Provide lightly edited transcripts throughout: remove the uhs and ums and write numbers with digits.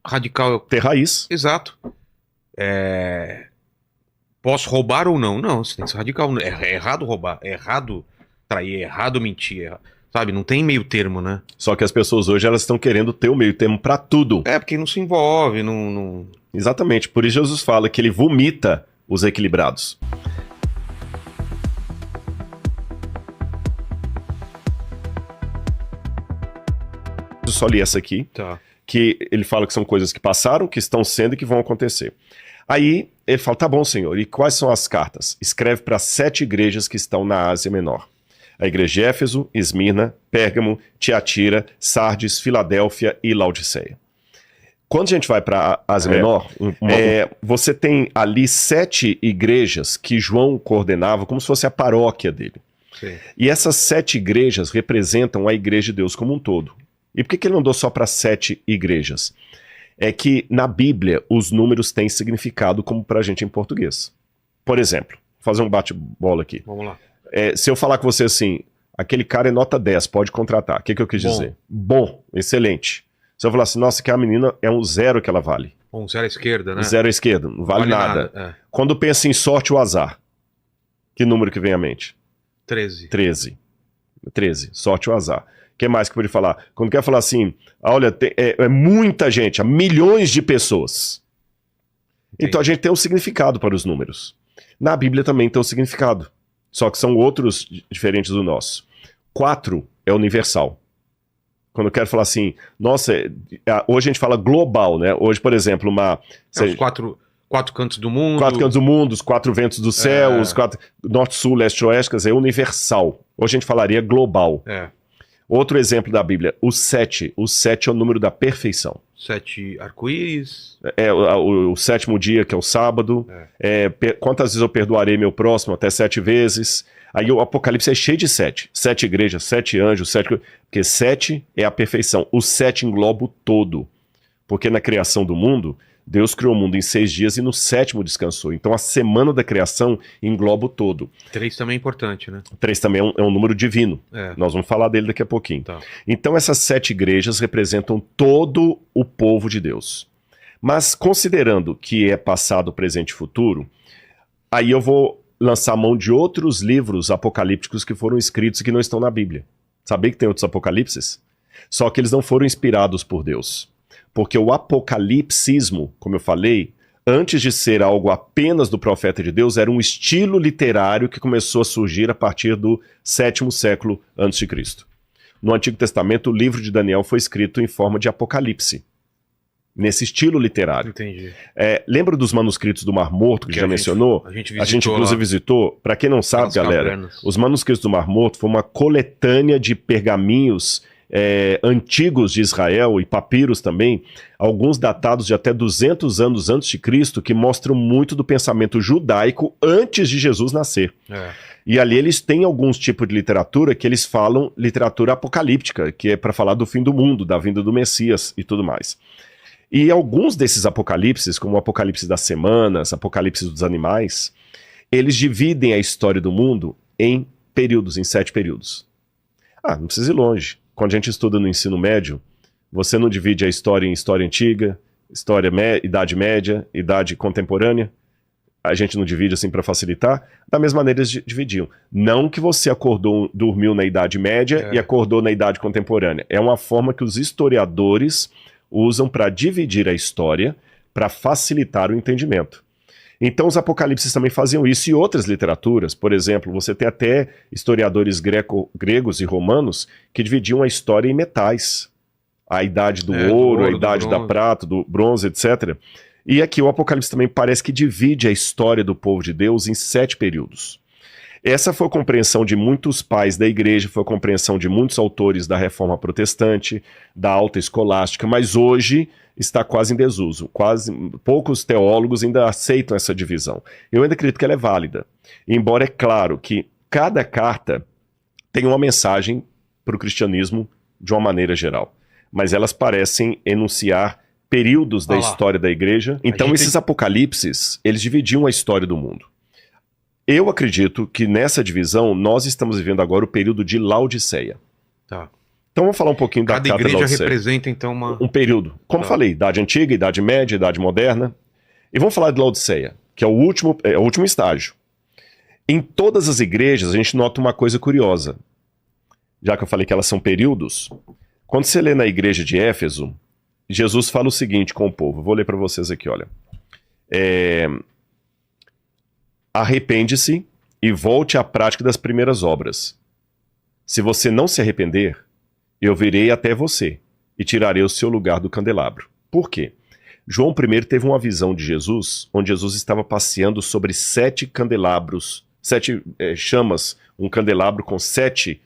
Radical. ter raiz. Exato. Posso roubar ou não? Não, você tem que ser radical. É errado roubar, é errado trair, é errado mentir. Sabe, não tem meio termo, né? Só que as pessoas hoje elas estão querendo ter o meio termo para tudo. Porque não se envolve, não... Exatamente, por isso Jesus fala que ele vomita os equilibrados. Eu só li essa aqui, que ele fala que são coisas que passaram, que estão sendo e que vão acontecer. Aí ele fala, tá bom, Senhor, e quais são as cartas? Escreve para 7 igrejas que estão na Ásia Menor. A igreja de Éfeso, Esmirna, Pérgamo, Tiatira, Sardes, Filadélfia e Laodiceia. Quando a gente vai para a Ásia Menor, você tem ali 7 igrejas que João coordenava como se fosse a paróquia dele. Sim. E essas 7 igrejas representam a igreja de Deus como um todo. E por que ele não deu só para 7 igrejas? É que na Bíblia os números têm significado como para a gente em português. Por exemplo, vou fazer um bate-bola aqui. Vamos lá. Se eu falar com você assim, aquele cara é nota 10, pode contratar. O que eu quis dizer? Bom, excelente. Se eu falar assim, nossa, que a menina é um 0 que ela vale. Um 0 à esquerda, né? 0 à esquerda, não vale nada. Quando pensa em sorte ou azar, que número que vem à mente? 13. 13, sorte ou azar. O que mais que pode falar? Quando quer falar assim, olha, é muita gente, há milhões de pessoas. Entendi. Então a gente tem um significado para os números. Na Bíblia também tem um significado. Só que são outros diferentes do nosso. 4 é universal. Quando eu quero falar assim, nossa, hoje a gente fala global, né? Hoje, por exemplo, os 4 cantos do mundo. 4 cantos do mundo, os 4 ventos do céu, os 4... norte, sul, leste, oeste, quer dizer, universal. Hoje a gente falaria global. Outro exemplo da Bíblia, o 7. O 7 é o número da perfeição. 7 arco-íris. O 7º dia, que é o sábado. Quantas vezes eu perdoarei meu próximo? Até 7 vezes. Aí o Apocalipse é cheio de 7. 7 igrejas, 7 anjos, 7... Porque 7 é a perfeição. O 7 engloba o todo. Porque na criação do mundo, Deus criou o mundo em 6 dias e no 7º descansou. Então a semana da criação engloba o todo. 3 também é importante, né? 3 também é um número divino. Nós vamos falar dele daqui a pouquinho. Tá. Então essas 7 igrejas representam todo o povo de Deus. Mas considerando que é passado, presente e futuro, aí eu vou lançar mão de outros livros apocalípticos que foram escritos e que não estão na Bíblia. Sabia que tem outros apocalipses? Só que eles não foram inspirados por Deus. Porque o apocalipsismo, como eu falei, antes de ser algo apenas do profeta de Deus, era um estilo literário que começou a surgir a partir do 7º século a.C. No Antigo Testamento, o livro de Daniel foi escrito em forma de apocalipse, nesse estilo literário. Entendi. Lembra dos manuscritos do Mar Morto, que já mencionou? A gente inclusive visitou. Para quem não sabe, galera, os manuscritos do Mar Morto foi uma coletânea de pergaminhos antigos de Israel e papiros também, alguns datados de até 200 anos antes de Cristo, que mostram muito do pensamento judaico antes de Jesus nascer. E ali eles têm alguns tipos de literatura que eles falam literatura apocalíptica, que é para falar do fim do mundo, da vinda do Messias e tudo mais. E alguns desses apocalipses, como o Apocalipse das Semanas, Apocalipse dos Animais, eles dividem a história do mundo em períodos, em 7 períodos. Não precisa ir longe. Quando a gente estuda no ensino médio, você não divide a história em história antiga, idade média, idade contemporânea. A gente não divide assim para facilitar. Da mesma maneira eles dividiam. Não que você dormiu na idade média e acordou na idade contemporânea. É uma forma que os historiadores usam para dividir a história, para facilitar o entendimento. Então os apocalipses também faziam isso e outras literaturas. Por exemplo, você tem até historiadores gregos e romanos que dividiam a história em metais. A idade do ouro, a idade da prata, do bronze, etc. E aqui o Apocalipse também parece que divide a história do povo de Deus em 7 períodos. Essa foi a compreensão de muitos pais da igreja, foi a compreensão de muitos autores da Reforma Protestante, da Alta Escolástica, mas hoje está quase em desuso. Poucos teólogos ainda aceitam essa divisão. Eu ainda acredito que ela é válida, embora é claro que cada carta tem uma mensagem para o cristianismo de uma maneira geral, mas elas parecem enunciar períodos da história da igreja. Então esses apocalipses, eles dividiam a história do mundo. Eu acredito que nessa divisão nós estamos vivendo agora o período de Laodiceia. Então vamos falar um pouquinho da Cada igreja representa, então, um período. Como falei, Idade Antiga, Idade Média, Idade Moderna. E vamos falar de Laodiceia, que é o último estágio. Em todas as igrejas, a gente nota uma coisa curiosa. Já que eu falei que elas são períodos, quando você lê na igreja de Éfeso, Jesus fala o seguinte com o povo. Vou ler para vocês aqui, olha. Arrepende-se e volte à prática das primeiras obras. Se você não se arrepender, eu virei até você e tirarei o seu lugar do candelabro. Por quê? João I teve uma visão de Jesus, onde Jesus estava passeando sobre 7 candelabros, 7 chamas, um candelabro com 7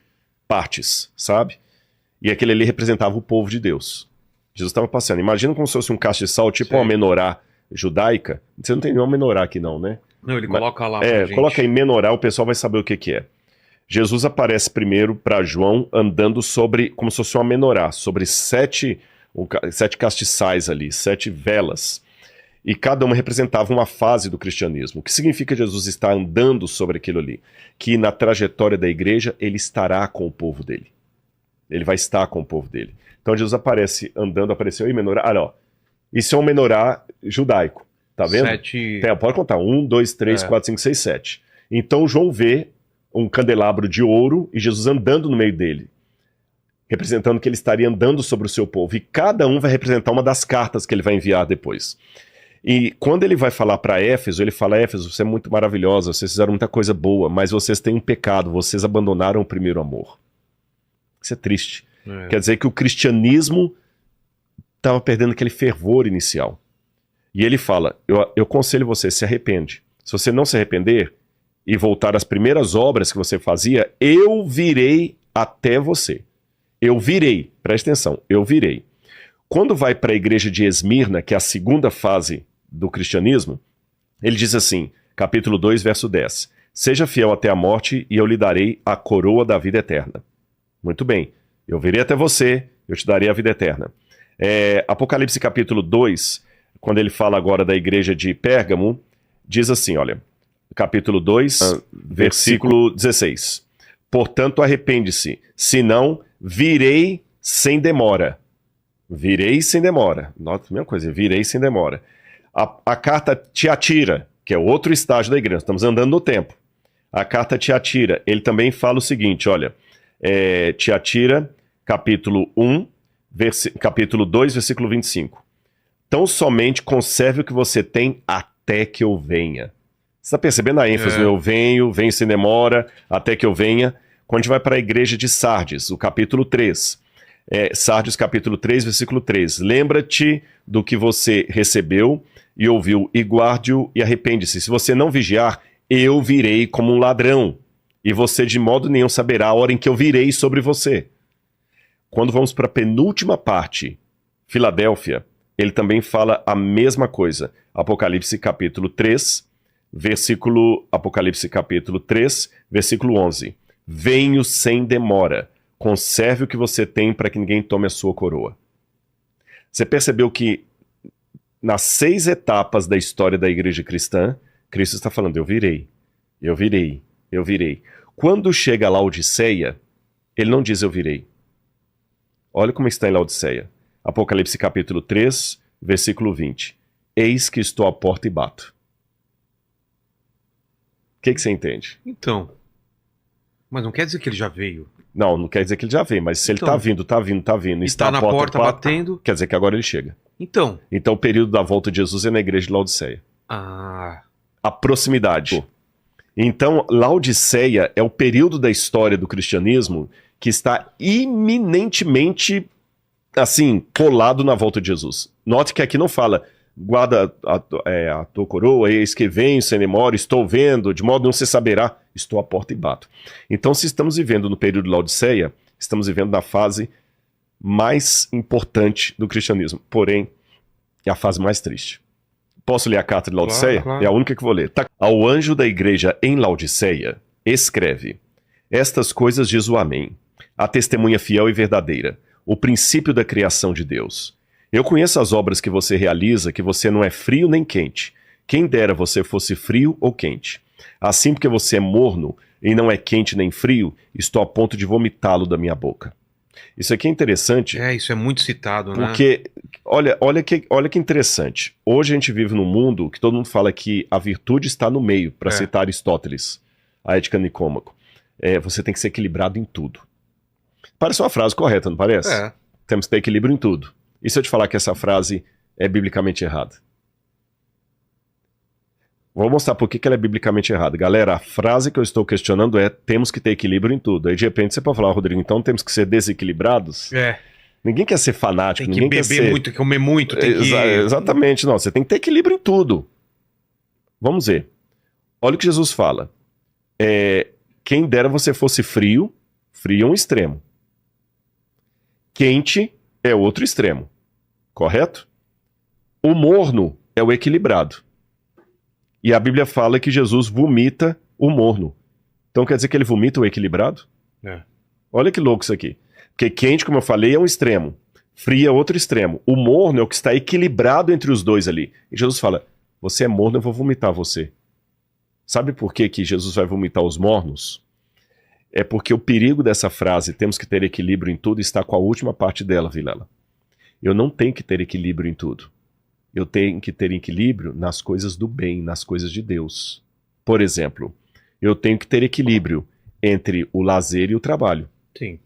partes, sabe? E aquele ali representava o povo de Deus. Jesus estava passeando. Imagina como se fosse um cacho de sal, tipo uma menorá judaica. Você não tem nenhuma menorá aqui não, né? Não, ele coloca lá pra gente. Coloca aí menorá, o pessoal vai saber o que é. Jesus aparece primeiro para João andando sobre, como se fosse uma menorá, sobre 7 castiçais ali, 7 velas. E cada uma representava uma fase do cristianismo. O que significa Jesus estar andando sobre aquilo ali? Que na trajetória da igreja, ele estará com o povo dele. Ele vai estar com o povo dele. Então Jesus aparece andando, apareceu aí menorá. Ah, não. Isso é um menorá judaico. Tá vendo? 7... pode contar. 1, 2, 3, 4, 5, 6, 7. Então João vê um candelabro de ouro e Jesus andando no meio dele, representando que ele estaria andando sobre o seu povo. E cada um vai representar uma das cartas que ele vai enviar depois. E quando ele vai falar para Éfeso, ele fala: Éfeso, você é muito maravilhosa, vocês fizeram muita coisa boa, mas vocês têm um pecado, vocês abandonaram o primeiro amor. Isso é triste. Quer dizer que o cristianismo estava perdendo aquele fervor inicial. E ele fala: eu aconselho você, se arrepende. Se você não se arrepender e voltar às primeiras obras que você fazia, eu virei até você. Eu virei, preste atenção, eu virei. Quando vai para a igreja de Esmirna, que é a segunda fase do cristianismo, ele diz assim, capítulo 2, verso 10, seja fiel até a morte e eu lhe darei a coroa da vida eterna. Muito bem, eu virei até você, eu te darei a vida eterna. Apocalipse capítulo 2, quando ele fala agora da igreja de Pérgamo, diz assim, olha, capítulo 2, versículo 16. Portanto, arrepende-se, senão virei sem demora. Virei sem demora. Nota a mesma coisa, virei sem demora. A carta Tiatira, que é outro estágio da igreja, estamos andando no tempo. A carta Tiatira, ele também fala o seguinte, olha, Tiatira, capítulo 1, capítulo 2, versículo 25. Tão somente conserve o que você tem até que eu venha. Você está percebendo a ênfase? Eu venho sem demora, até que eu venha. Quando a gente vai para a igreja de Sardes, o capítulo 3. Sardes, capítulo 3, versículo 3. Lembra-te do que você recebeu e ouviu, e guarde-o e arrepende-se. Se você não vigiar, eu virei como um ladrão, e você de modo nenhum saberá a hora em que eu virei sobre você. Quando vamos para a penúltima parte, Filadélfia, ele também fala a mesma coisa. Apocalipse capítulo 3, Apocalipse capítulo 3, versículo 11. Venho sem demora. Conserve o que você tem para que ninguém tome a sua coroa. Você percebeu que nas 6 etapas da história da igreja cristã, Cristo está falando, eu virei, eu virei, eu virei. Quando chega a Laodiceia, ele não diz eu virei. Olha como está em Laodiceia. Apocalipse capítulo 3, versículo 20. Eis que estou à porta e bato. O que você entende? Então, mas não quer dizer que ele já veio. Não quer dizer que ele já veio, mas se ele tá vindo, e está na porta batendo, quer dizer que agora ele chega. Então o período da volta de Jesus é na igreja de Laodiceia. A proximidade. Então, Laodiceia é o período da história do cristianismo que está iminentemente, assim, colado na volta de Jesus. Note que aqui não fala, guarda a tua coroa, eis que venho sem demora, estou vendo, de modo não se saberá, estou à porta e bato. Então, se estamos vivendo no período de Laodiceia, estamos vivendo na fase mais importante do cristianismo, porém, é a fase mais triste. Posso ler a carta de Laodiceia? Claro. É a única que vou ler. Ao anjo da igreja em Laodiceia, escreve, estas coisas diz o Amém, a testemunha fiel e verdadeira, o princípio da criação de Deus. Eu conheço as obras que você realiza, que você não é frio nem quente. Quem dera você fosse frio ou quente. Assim, porque você é morno e não é quente nem frio, estou a ponto de vomitá-lo da minha boca. Isso aqui é interessante. Isso é muito citado, né? Porque, olha que interessante. Hoje a gente vive num mundo que todo mundo fala que a virtude está no meio, para citar Aristóteles, a Ética Nicômaco. Você tem que ser equilibrado em tudo. Parece uma frase correta, não parece? Temos que ter equilíbrio em tudo. E se eu te falar que essa frase é biblicamente errada? Vou mostrar por que ela é biblicamente errada. Galera, a frase que eu estou questionando é: temos que ter equilíbrio em tudo. Aí de repente você pode falar: Rodrigo, então temos que ser desequilibrados? Ninguém quer ser fanático, tem que ninguém beber muito, comer muito, tem que... Exatamente, não. Você tem que ter equilíbrio em tudo. Vamos ver. Olha o que Jesus fala. Quem dera você fosse frio, frio é um extremo. Quente é outro extremo. Correto? O morno é o equilibrado. E a Bíblia fala que Jesus vomita o morno. Então quer dizer que ele vomita o equilibrado? Olha que louco isso aqui. Porque quente, como eu falei, é um extremo. Frio é outro extremo. O morno é o que está equilibrado entre os dois ali. E Jesus fala: você é morno, eu vou vomitar você. Sabe por que Jesus vai vomitar os mornos? É porque o perigo dessa frase, temos que ter equilíbrio em tudo, está com a última parte dela, Vilela. Eu não tenho que ter equilíbrio em tudo. Eu tenho que ter equilíbrio nas coisas do bem, nas coisas de Deus. Por exemplo, eu tenho que ter equilíbrio entre o lazer e o trabalho. Sim.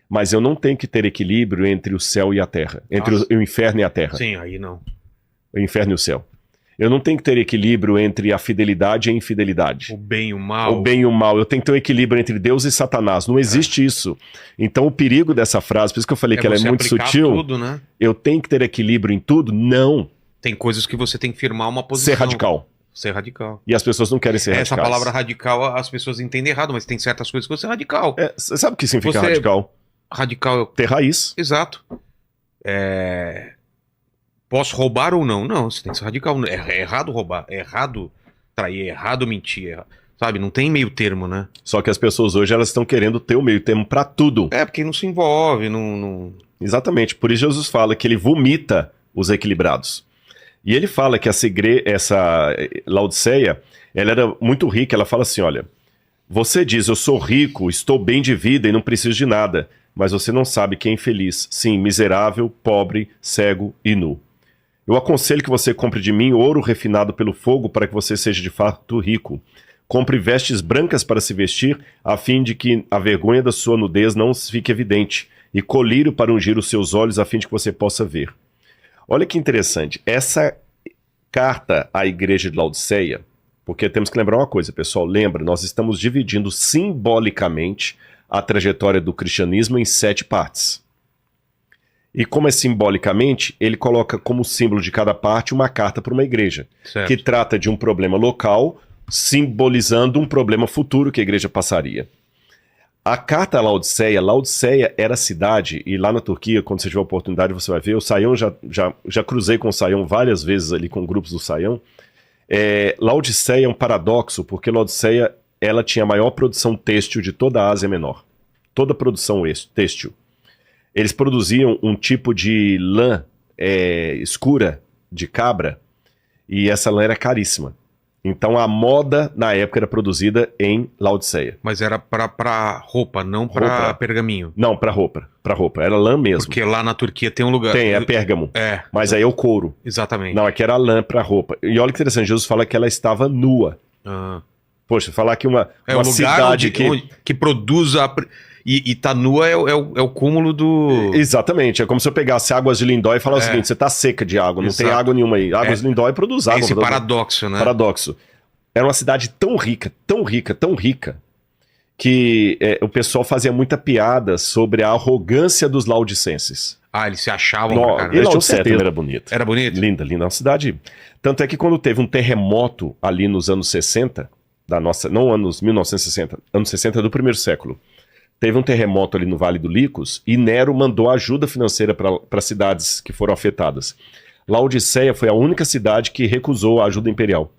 Mas eu não tenho que ter equilíbrio entre o céu e a terra. Entre o inferno e a terra. Sim, aí não. O inferno e o céu. Eu não tenho que ter equilíbrio entre a fidelidade e a infidelidade. O bem e o mal. O bem e o mal. Eu tenho que ter um equilíbrio entre Deus e Satanás. Não existe isso. Então o perigo dessa frase, por isso que eu falei que ela é muito sutil. Tudo, né? Eu tenho que ter equilíbrio em tudo? Não. Tem coisas que você tem que firmar uma posição. Ser radical. Ser radical. E as pessoas não querem ser radicais. Essa palavra radical as pessoas entendem errado, mas tem certas coisas que você é radical. Você sabe o que significa radical? Radical é... ter raiz. Exato. Posso roubar ou não? Não, você tem que ser radical. É errado roubar, é errado trair, é errado mentir, sabe? Não tem meio termo, né? Só que as pessoas hoje elas estão querendo ter o meio termo pra tudo. Porque não se envolve, não... Exatamente, por isso Jesus fala que ele vomita os equilibrados. E ele fala que essa Laodiceia, ela era muito rica, ela fala assim, olha, você diz, eu sou rico, estou bem de vida e não preciso de nada, mas você não sabe quem é infeliz, sim, miserável, pobre, cego e nu. Eu aconselho que você compre de mim ouro refinado pelo fogo para que você seja de fato rico. Compre vestes brancas para se vestir, a fim de que a vergonha da sua nudez não fique evidente, e colírio para ungir os seus olhos, a fim de que você possa ver. Olha que interessante, essa carta à igreja de Laodiceia, porque temos que lembrar uma coisa, pessoal, lembra, nós estamos dividindo simbolicamente a trajetória do cristianismo em 7 partes. E como é simbolicamente, ele coloca como símbolo de cada parte uma carta para uma igreja, que trata de um problema local, simbolizando um problema futuro que a igreja passaria. A carta a Laodiceia era a cidade, e lá na Turquia, quando você tiver a oportunidade, você vai ver, o Saião, já cruzei com o Saião várias vezes ali com grupos do Saião. Laodiceia é um paradoxo, porque Laodiceia ela tinha a maior produção têxtil de toda a Ásia Menor. Toda a produção têxtil. Eles produziam um tipo de lã escura, de cabra, e essa lã era caríssima. Então a moda na época era produzida em Laodiceia. Mas era pra roupa, não pra pergaminho. Não, pra roupa. Era lã mesmo. Porque lá na Turquia tem um lugar... Tem, é pérgamo. Mas aí é o couro. Exatamente. Não, aqui era lã pra roupa. E olha que interessante, Jesus fala que ela estava nua. Poxa, falar que uma cidade que produz a... E tá nua é o cúmulo do... Exatamente, é como se eu pegasse Águas de Lindóia e falasse o seguinte, você tá seca de água, não tem água nenhuma aí. Águas de Lindóia produz água. Esse paradoxo, né? Paradoxo. Era uma cidade tão rica, que o pessoal fazia muita piada sobre a arrogância dos laodicenses. Eles se achavam pra caramba. E Laodicea era bonito. Era bonito? Linda, uma cidade. Tanto é que quando teve um terremoto ali nos anos 60, não anos 1960, anos 60 do primeiro século, teve um terremoto ali no Vale do Licos e Nero mandou ajuda financeira para cidades que foram afetadas. Laodiceia foi a única cidade que recusou a ajuda imperial.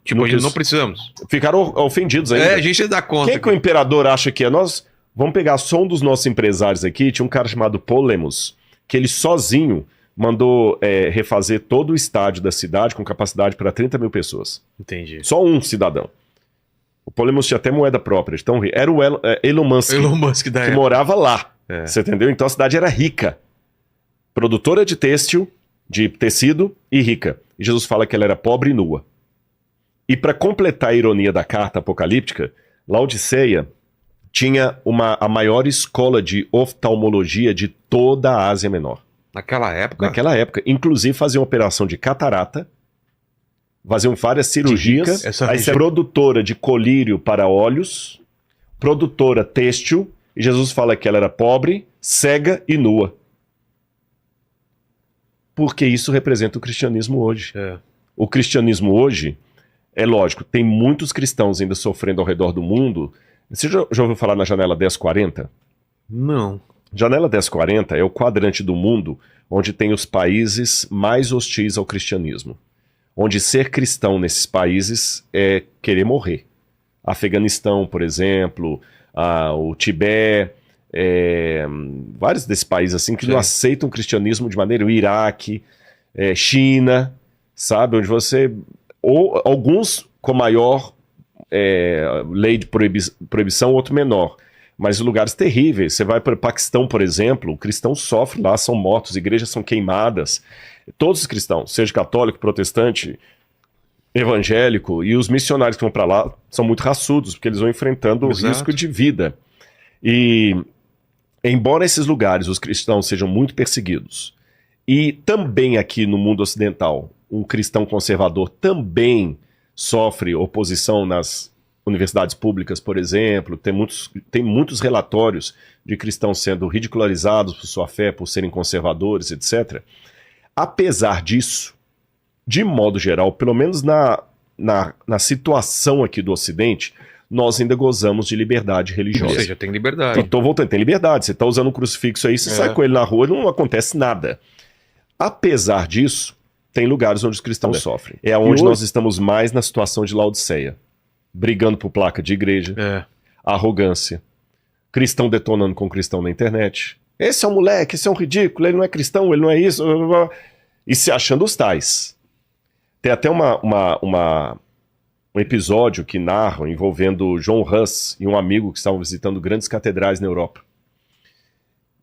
Não precisamos. Ficaram ofendidos ainda. A gente dá conta. Quem que o imperador acha que é? Nós vamos pegar só um dos nossos empresários aqui, tinha um cara chamado Polemos, que ele sozinho mandou refazer todo o estádio da cidade com capacidade para 30 mil pessoas. Entendi. Só um cidadão. O Polemos tinha até moeda própria, tão rico. Era o Elon Musk, que morava lá. Você entendeu? Então a cidade era rica. Produtora de têxtil, de tecido e rica. E Jesus fala que ela era pobre e nua. E para completar a ironia da carta apocalíptica, Laodiceia tinha a maior escola de oftalmologia de toda a Ásia Menor. Naquela época? Naquela época. Inclusive faziam operação de catarata, faziam várias cirurgias. Aí é produtora de colírio para olhos, produtora têxtil, e Jesus fala que ela era pobre, cega e nua. Porque isso representa o cristianismo hoje. O cristianismo hoje, é lógico, tem muitos cristãos ainda sofrendo ao redor do mundo. Você já ouviu falar na janela 1040? Não. Janela 1040 é o quadrante do mundo onde tem os países mais hostis ao cristianismo. Onde ser cristão nesses países é querer morrer. Afeganistão, por exemplo, o Tibete, vários desses países assim que não aceitam o cristianismo de maneira... O Iraque, China, sabe? Onde você... Ou alguns com maior lei de proibição, outro menor. Mas lugares terríveis. Você vai para o Paquistão, por exemplo, o cristão sofre lá, são mortos, igrejas são queimadas. Todos os cristãos, seja católico, protestante, evangélico, e os missionários que vão para lá são muito raçudos, porque eles vão enfrentando o risco de vida. E, embora esses lugares os cristãos sejam muito perseguidos, e também aqui no mundo ocidental, um cristão conservador também sofre oposição nas universidades públicas, por exemplo, tem muitos relatórios de cristãos sendo ridicularizados por sua fé, por serem conservadores, etc. Apesar disso, de modo geral, pelo menos na situação aqui do Ocidente, nós ainda gozamos de liberdade religiosa. Ou seja, tem liberdade. Estou voltando, tem liberdade. Você está usando um crucifixo aí, você sai com ele na rua, não acontece nada. Apesar disso, tem lugares onde os cristãos sofrem. É onde nós estamos mais na situação de Laodiceia. Brigando por placa de igreja, arrogância, cristão detonando com cristão na internet. Esse é um moleque, esse é um ridículo, ele não é cristão, ele não é isso. E se achando os tais. Tem até um episódio que narram envolvendo John Huss e um amigo que estavam visitando grandes catedrais na Europa.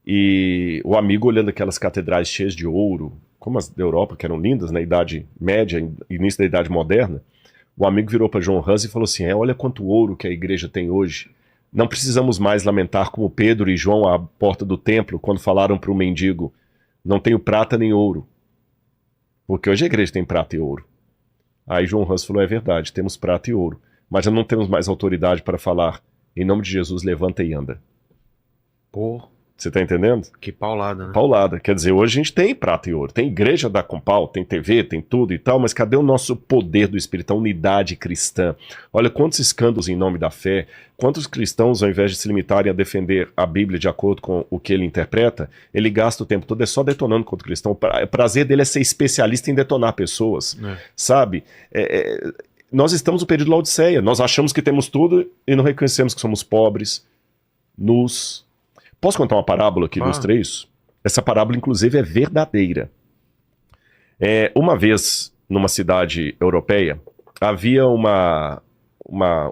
E o amigo olhando aquelas catedrais cheias de ouro, como as da Europa, que eram lindas na Idade Média, início da Idade Moderna, o amigo virou para John Huss e falou assim, olha quanto ouro que a igreja tem hoje. Não precisamos mais lamentar como Pedro e João à porta do templo, quando falaram para o mendigo, não tenho prata nem ouro. Porque hoje a igreja tem prata e ouro. Aí John Huss falou, é verdade, temos prata e ouro, mas já não temos mais autoridade para falar, em nome de Jesus, levanta e anda. Pô, você tá entendendo? Que paulada, né? Paulada, quer dizer, hoje a gente tem prata e ouro, tem igreja da Compal, tem TV, tem tudo e tal, mas cadê o nosso poder do Espírito, a unidade cristã? Olha quantos escândalos em nome da fé, quantos cristãos, ao invés de se limitarem a defender a Bíblia de acordo com o que ele interpreta, ele gasta o tempo todo só detonando contra o cristão. O prazer dele é ser especialista em detonar pessoas, sabe? Nós estamos no período de Laodiceia, nós achamos que temos tudo e não reconhecemos que somos pobres, nus. Posso contar uma parábola que ilustra isso? Essa parábola, inclusive, é verdadeira. Uma vez, numa cidade europeia, havia um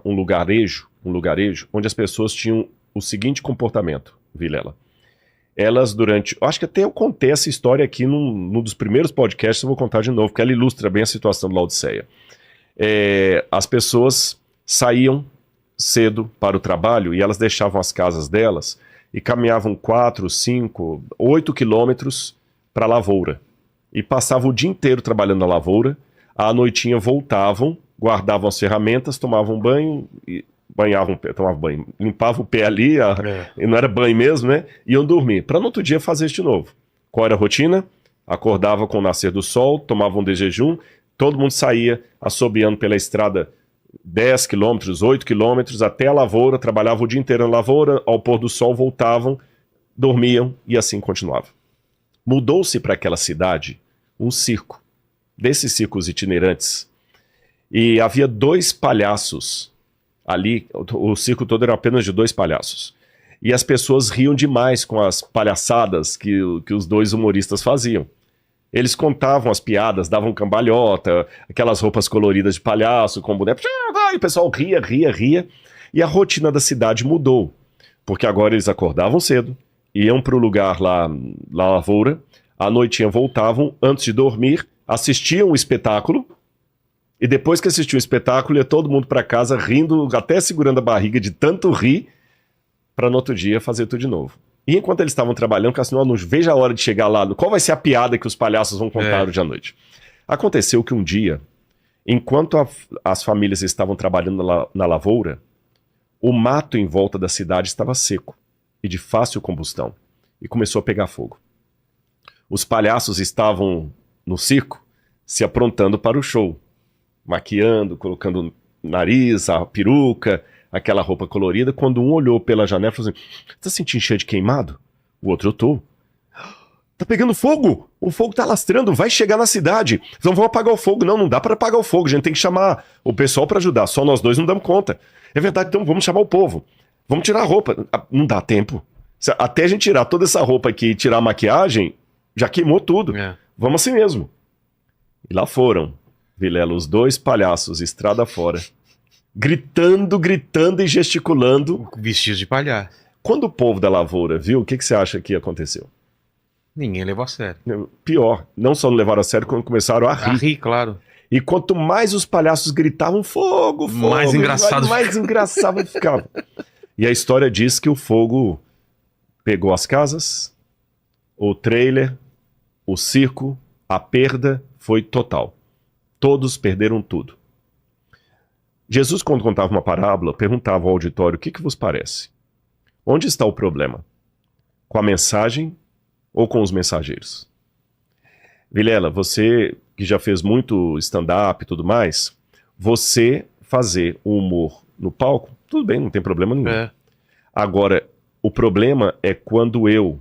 lugarejo onde as pessoas tinham o seguinte comportamento, Vilela. Elas acho que até eu contei essa história aqui num dos primeiros podcasts, eu vou contar de novo, porque ela ilustra bem a situação de Laodiceia. As pessoas saíam cedo para o trabalho e elas deixavam as casas delas e caminhavam 4, 5, 8 quilômetros para a lavoura. E passavam o dia inteiro trabalhando na lavoura, à noitinha voltavam, guardavam as ferramentas, tomavam banho, tomavam banho, limpavam o pé ali, e não era banho mesmo, né? Iam dormir, para no outro dia fazer isso de novo. Qual era a rotina? Acordava com o nascer do sol, tomavam de jejum, todo mundo saía assobiando pela estrada 10 quilômetros, 8 quilômetros, até a lavoura, trabalhavam o dia inteiro na lavoura, ao pôr do sol voltavam, dormiam e assim continuava. Mudou-se para aquela cidade um circo, desses circos itinerantes, e havia 2 palhaços ali, o circo todo era apenas de 2 palhaços, e as pessoas riam demais com as palhaçadas que os 2 humoristas faziam. Eles contavam as piadas, davam cambalhota, aquelas roupas coloridas de palhaço, com boneco, e o pessoal ria, e a rotina da cidade mudou, porque agora eles acordavam cedo, iam para o lugar lá na lavoura, à noitinha voltavam, antes de dormir, assistiam o espetáculo, e depois que assistiam o espetáculo, ia todo mundo para casa rindo, até segurando a barriga de tanto rir, para no outro dia fazer tudo de novo. E enquanto eles estavam trabalhando, Cassino, não veja a hora de chegar lá, qual vai ser a piada que os palhaços vão contar hoje à noite. Aconteceu que um dia, enquanto as famílias estavam trabalhando na lavoura, o mato em volta da cidade estava seco e de fácil combustão, e começou a pegar fogo. Os palhaços estavam no circo se aprontando para o show, maquiando, colocando nariz, a peruca, aquela roupa colorida, quando um olhou pela janela e falou assim, tá sentindo cheio de queimado? O outro, eu tô. Tá pegando fogo! O fogo tá alastrando, vai chegar na cidade. Então vamos apagar o fogo. Não dá para apagar o fogo, a gente tem que chamar o pessoal para ajudar. Só nós dois não damos conta. É verdade, então vamos chamar o povo. Vamos tirar a roupa. Não dá tempo. Até a gente tirar toda essa roupa aqui e tirar a maquiagem, já queimou tudo. Vamos assim mesmo. E lá foram, Vilela, os dois palhaços, estrada fora, gritando e gesticulando. Vestidos de palhaço. Quando o povo da lavoura viu, o que você acha que aconteceu? Ninguém levou a sério. Pior, não só não levaram a sério, quando começaram a rir. A rir, claro. E quanto mais os palhaços gritavam, fogo, mais engraçado ficava. E a história diz que o fogo pegou as casas, o trailer, o circo, a perda foi total. Todos perderam tudo. Jesus, quando contava uma parábola, perguntava ao auditório, o que vos parece? Onde está o problema? Com a mensagem ou com os mensageiros? Vilela, você que já fez muito stand-up e tudo mais, você fazer o humor no palco, tudo bem, não tem problema nenhum. Agora, o problema é quando eu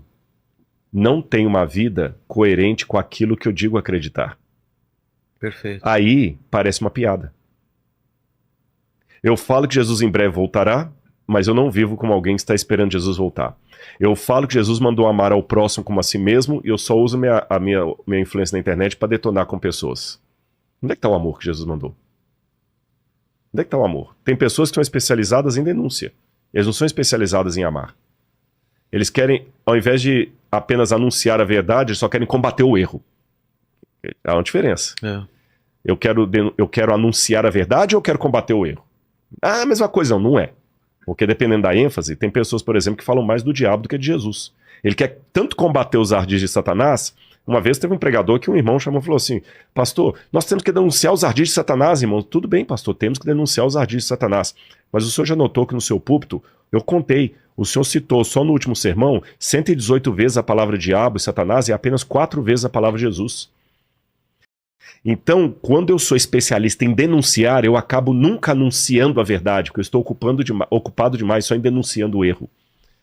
não tenho uma vida coerente com aquilo que eu digo acreditar. Perfeito. Aí parece uma piada. Eu falo que Jesus em breve voltará, mas eu não vivo como alguém que está esperando Jesus voltar. Eu falo que Jesus mandou amar ao próximo como a si mesmo e eu só uso a minha influência na internet para detonar com pessoas. Onde é que está o amor que Jesus mandou? Onde é que está o amor? Tem pessoas que são especializadas em denúncia. Eles não são especializadas em amar. Eles querem, ao invés de apenas anunciar a verdade, eles só querem combater o erro. Há uma diferença. Eu quero anunciar a verdade ou eu quero combater o erro? Ah, a mesma coisa, não é. Porque dependendo da ênfase, tem pessoas, por exemplo, que falam mais do diabo do que de Jesus. Ele quer tanto combater os ardis de Satanás. Uma vez teve um pregador que um irmão chamou e falou assim, pastor, nós temos que denunciar os ardis de Satanás, irmão. Tudo bem, pastor, temos que denunciar os ardis de Satanás. Mas o senhor já notou que no seu púlpito, eu contei, o senhor citou só no último sermão 118 vezes a palavra diabo e Satanás e apenas 4 vezes a palavra Jesus. Então, quando eu sou especialista em denunciar, eu acabo nunca anunciando a verdade, porque eu estou ocupado demais só em denunciando o erro,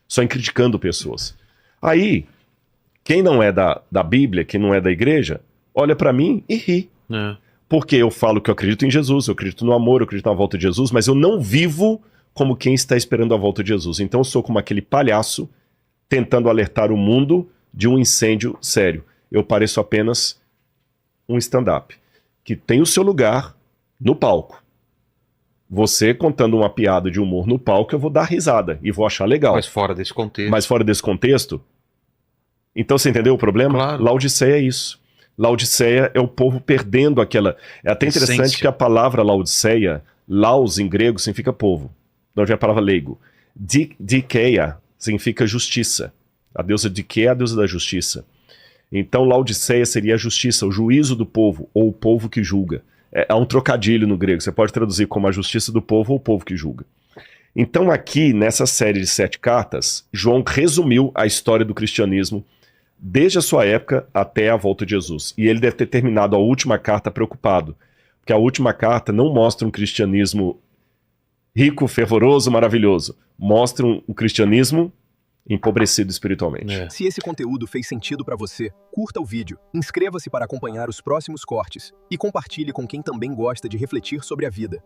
só em criticando pessoas. Aí, quem não é da Bíblia, quem não é da igreja, olha para mim e ri. Porque eu falo que eu acredito em Jesus, eu acredito no amor, eu acredito na volta de Jesus, mas eu não vivo como quem está esperando a volta de Jesus. Então eu sou como aquele palhaço tentando alertar o mundo de um incêndio sério. Eu pareço apenas um stand-up, que tem o seu lugar no palco. Você contando uma piada de humor no palco, eu vou dar risada e vou achar legal. Mas fora desse contexto. Mas fora desse contexto. Então você entendeu o problema? Claro. Laodiceia é isso. Laodiceia é o povo perdendo aquela... É até interessante que a palavra Laodiceia, laos em grego, significa povo. Não é a palavra leigo. Dikeia significa justiça. A deusa Dikeia é a deusa da justiça. Então Laodiceia seria a justiça, o juízo do povo, ou o povo que julga. É um trocadilho no grego, você pode traduzir como a justiça do povo ou o povo que julga. Então aqui, nessa série de 7 cartas, João resumiu a história do cristianismo desde a sua época até a volta de Jesus. E ele deve ter terminado a última carta preocupado, porque a última carta não mostra um cristianismo rico, fervoroso, maravilhoso. Mostra um cristianismo empobrecido espiritualmente. Se esse conteúdo fez sentido para você, curta o vídeo, inscreva-se para acompanhar os próximos cortes e compartilhe com quem também gosta de refletir sobre a vida.